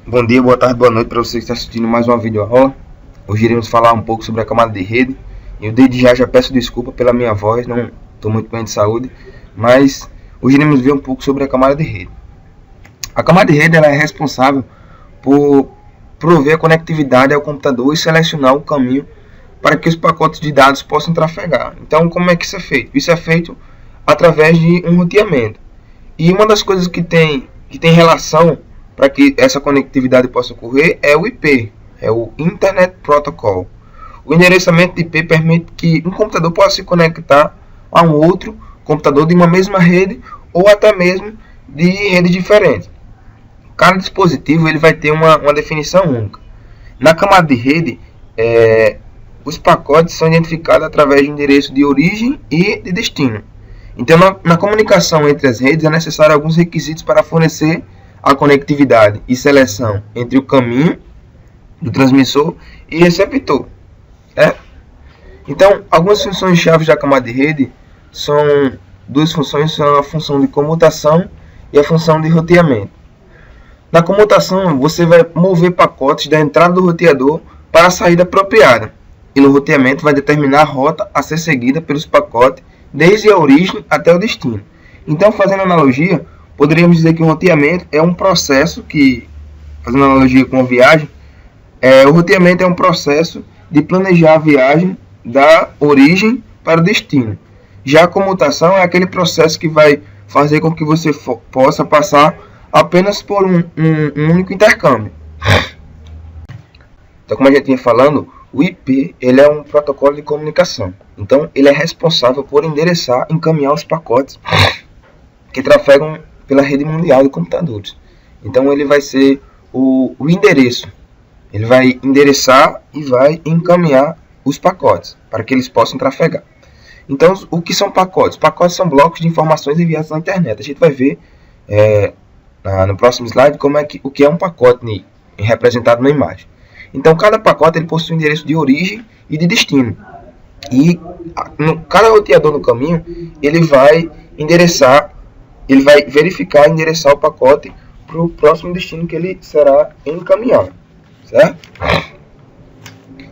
Bom dia, boa tarde, boa noite para você que está assistindo mais uma videoaula. Hoje iremos falar um pouco sobre a camada de rede. Eu desde já peço desculpa pela minha voz, não estou muito bem de saúde, mas hoje iremos ver um pouco sobre a camada de rede. A camada de rede ela é responsável por prover a conectividade ao computador e selecionar o caminho para que os pacotes de dados possam trafegar. Então, como é que isso é feito? Isso é feito através de um roteamento. E uma das coisas que tem relação para que essa conectividade possa ocorrer é o IP, é o Internet Protocol. O endereçamento de IP permite que um computador possa se conectar a um outro computador de uma mesma rede ou até mesmo de redes diferentes. Cada dispositivo ele vai ter uma definição única. Na camada de rede, os pacotes são identificados através de endereço de origem e de destino. Então, na comunicação entre as redes, é necessário alguns requisitos para fornecer a conectividade e seleção entre o caminho do transmissor e receptor. Então, algumas funções-chave da camada de rede são duas funções, são a função de comutação e a função de roteamento. Na comutação, você vai mover pacotes da entrada do roteador para a saída apropriada. E no roteamento vai determinar a rota a ser seguida pelos pacotes desde a origem até o destino. Então, fazendo analogia, poderíamos dizer que o roteamento é um processo que, fazendo analogia com a viagem, o roteamento é um processo de planejar a viagem da origem para o destino. Já a comutação é aquele processo que vai fazer com que você possa passar apenas por um único intercâmbio. Então, como a gente vinha falando, o IP ele é um protocolo de comunicação. Então, ele é responsável por endereçar e encaminhar os pacotes que trafegam pela rede mundial de computadores. Então, ele vai ser o endereço. Ele vai endereçar e vai encaminhar os pacotes para que eles possam trafegar. Então, o que são pacotes? Pacotes são blocos de informações enviados na internet. A gente vai ver no próximo slide o que é um pacote representado na imagem. Então, cada pacote ele possui um endereço de origem e de destino. E cada roteador no caminho ele vai verificar e endereçar o pacote para o próximo destino que ele será encaminhado. Certo?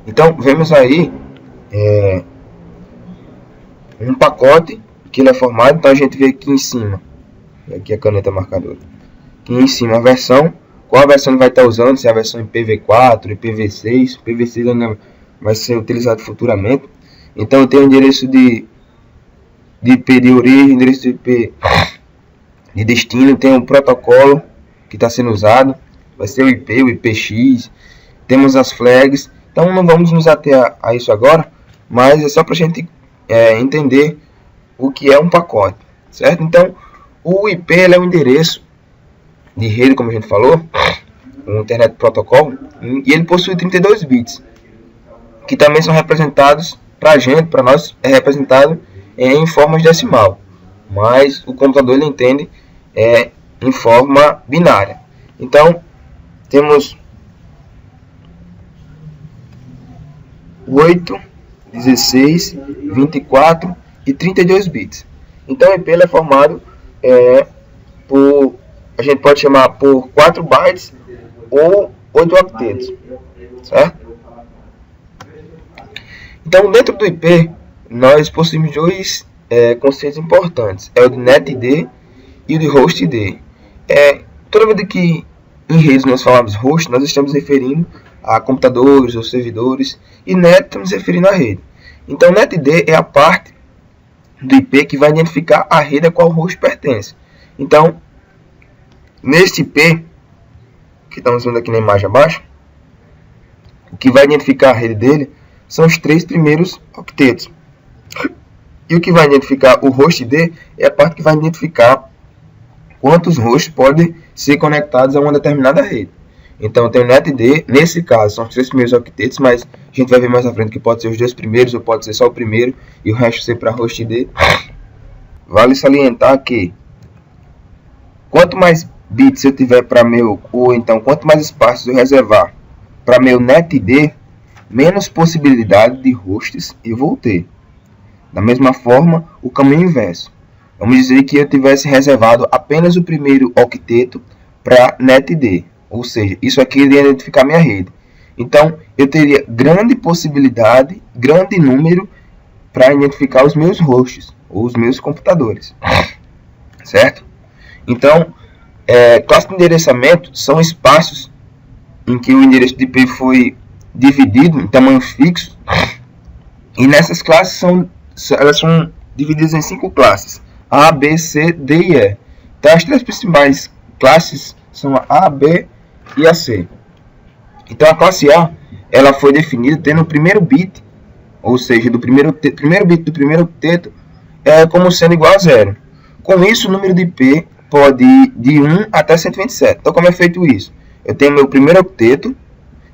Então, vemos aí um pacote que ele é formado. Então, a gente vê aqui em cima, aqui a caneta marcadora, aqui em cima a versão, qual a versão ele vai estar usando, se é a versão IPv4, IPv6, IPv6 ainda vai ser utilizado futuramente. Então, tem o endereço de IP de origem, endereço de IP de destino, tem o protocolo que está sendo usado, vai ser o IP, o IPX, temos as flags. Então, não vamos nos ater a isso agora, mas é só para a gente entender o que é um pacote, certo? Então, o IP ele é um endereço de rede, como a gente falou, o Internet Protocol, e ele possui 32 bits, que também são representados para nós é representado em formas decimal, mas o computador ele entende em forma binária. Então, temos 8, 16, 24 e 32 bits. Então, o IP ele é formado a gente pode chamar por 4 bytes ou 8 octetos, certo? Então, dentro do IP, nós possuímos dois conceitos importantes. É o de NetID e o de HostID. Toda vez que em redes nós falamos host, nós estamos referindo a computadores ou servidores, e net estamos referindo à rede. Então, NetID é a parte do IP que vai identificar a rede a qual o host pertence. Então, neste IP, que estamos vendo aqui na imagem abaixo, o que vai identificar a rede dele são os 3 primeiros octetos. E o que vai identificar o HostID é a parte que vai identificar quantos hosts podem ser conectados a uma determinada rede. Então, tem o NetID, nesse caso, são os 3 primeiros octetos, mas a gente vai ver mais à frente que pode ser os 2 primeiros, ou pode ser só o primeiro, e o resto ser para HostID. Vale salientar que quanto mais bits eu tiver para ou então quanto mais espaço eu reservar para meu NetID, menos possibilidade de hosts eu vou ter. Da mesma forma, o caminho inverso. Vamos dizer que eu tivesse reservado apenas o primeiro octeto para NetID, Ou seja, isso aqui iria identificar minha rede. Então, eu teria grande possibilidade, grande número para identificar os meus hosts, ou os meus computadores. Certo? Então, classe de endereçamento são espaços em que o endereço de IP foi dividido em tamanhos fixos. E nessas classes elas são divididas em 5 classes: A, B, C, D e E. Então, as 3 principais classes são a B e a C. Então, a classe A ela foi definida tendo o primeiro bit, ou seja, do primeiro bit do primeiro octeto como sendo igual a 0. Com isso, o número de IP pode ir de 1 até 127. Então, como é feito isso? Eu tenho meu primeiro octeto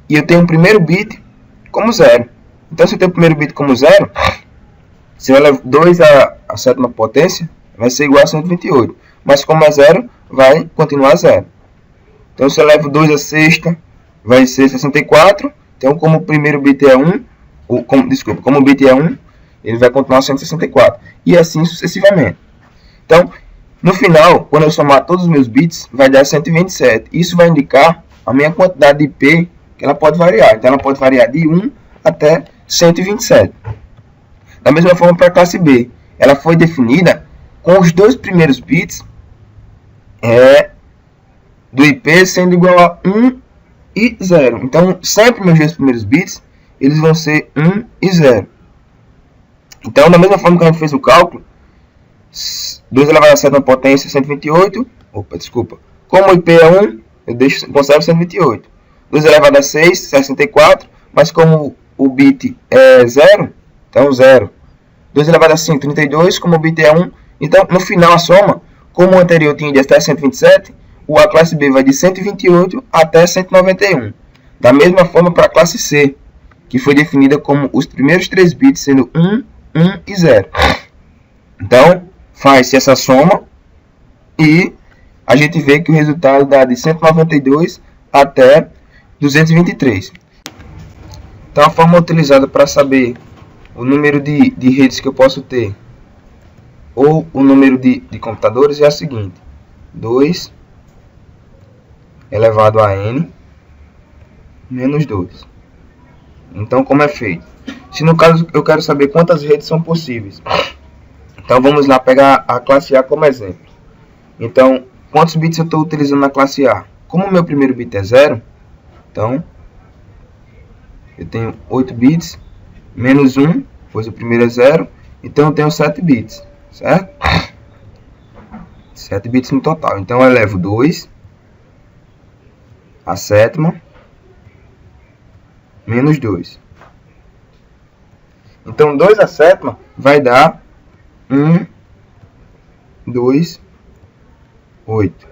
e eu tenho o primeiro bit como 0. Então, se eu tenho o primeiro bit como 0, se eu levo 2 à sétima potência, vai ser igual a 128. Mas como é 0, vai continuar 0. Então, se eu levo 2 à sexta, vai ser 64. Então, como o primeiro bit é 1, como o bit é 1, ele vai continuar 164. E assim sucessivamente. Então, no final, quando eu somar todos os meus bits, vai dar 127. Isso vai indicar a minha quantidade de IP, que ela pode variar. Então, ela pode variar de 1 até 127. Da mesma forma para a classe B. Ela foi definida com os 2 primeiros bits do IP sendo igual a 1 e 0. Então, sempre meus 2 primeiros bits, eles vão ser 1 e 0. Então, da mesma forma que a gente fez o cálculo, 2 elevado a 7 na potência 128. Como o IP é 1, eu conservo 128. 2 elevado a 6, 64. Mas como o bit é 0, então 0. 2 elevado a 5, 32. Como o bit é 1, então no final a soma, como o anterior tinha de até 127, a classe B vai de 128 até 191. Da mesma forma para a classe C, que foi definida como os primeiros 3 bits sendo 1, 1 e 0. Então, faz-se essa soma e a gente vê que o resultado dá de 192 até 223. Então, a forma utilizada para saber o número de redes que eu posso ter ou o número de computadores é a seguinte: 2 elevado a n menos 2. Então, como é feito? Se no caso eu quero saber quantas redes são possíveis, então vamos lá pegar a classe A como exemplo. Então, quantos bits eu estou utilizando na classe A? Como o meu primeiro bit é 0, então eu tenho 8 bits menos 1, pois o primeiro é 0, então eu tenho 7 bits, certo? 7 bits no total. Então eu levo 2 a sétima menos 2. Então 2 a sétima vai dar 1, 2, 8.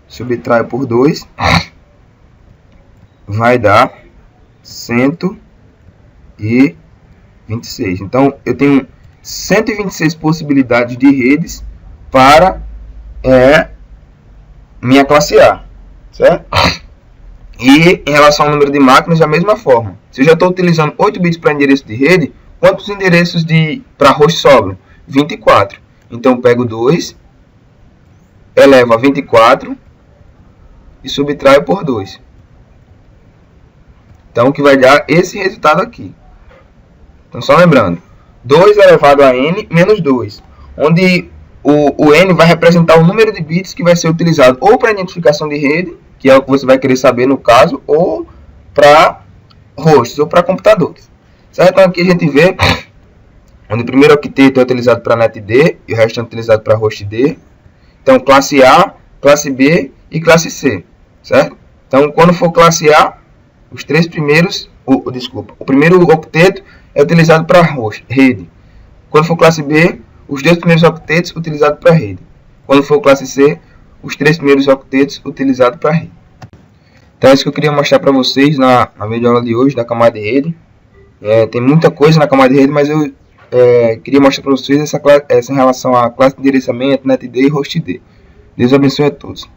Subtraio por 2, vai dar 126. Então eu tenho 126 possibilidades de redes para minha classe A, certo? E em relação ao número de máquinas, da mesma forma. Se eu já estou utilizando 8 bits para endereço de rede, quantos endereços para host sobram? 24. Então eu pego 2, elevo a 24 e subtraio por 2. Então, que vai dar esse resultado aqui. Então, só lembrando, 2 elevado a n menos 2, onde o n vai representar o número de bits que vai ser utilizado ou para identificação de rede, que é o que você vai querer saber no caso, ou para hosts, ou para computadores. Certo? Então, aqui a gente vê onde o primeiro octeto é utilizado para NetD e o resto é utilizado para hostD. Então, classe A, classe B e classe C. Certo? Então, quando for classe A, os 3 primeiros, o primeiro octeto é utilizado para rede. Quando for classe B, os 2 primeiros octetos utilizados para rede. Quando for classe C, os 3 primeiros octetos utilizados para rede. Então é isso que eu queria mostrar para vocês na videoaula de hoje da camada de rede. Tem muita coisa na camada de rede, mas eu queria mostrar para vocês essa em relação à classe de endereçamento, NetD e hostD. Deus abençoe a todos.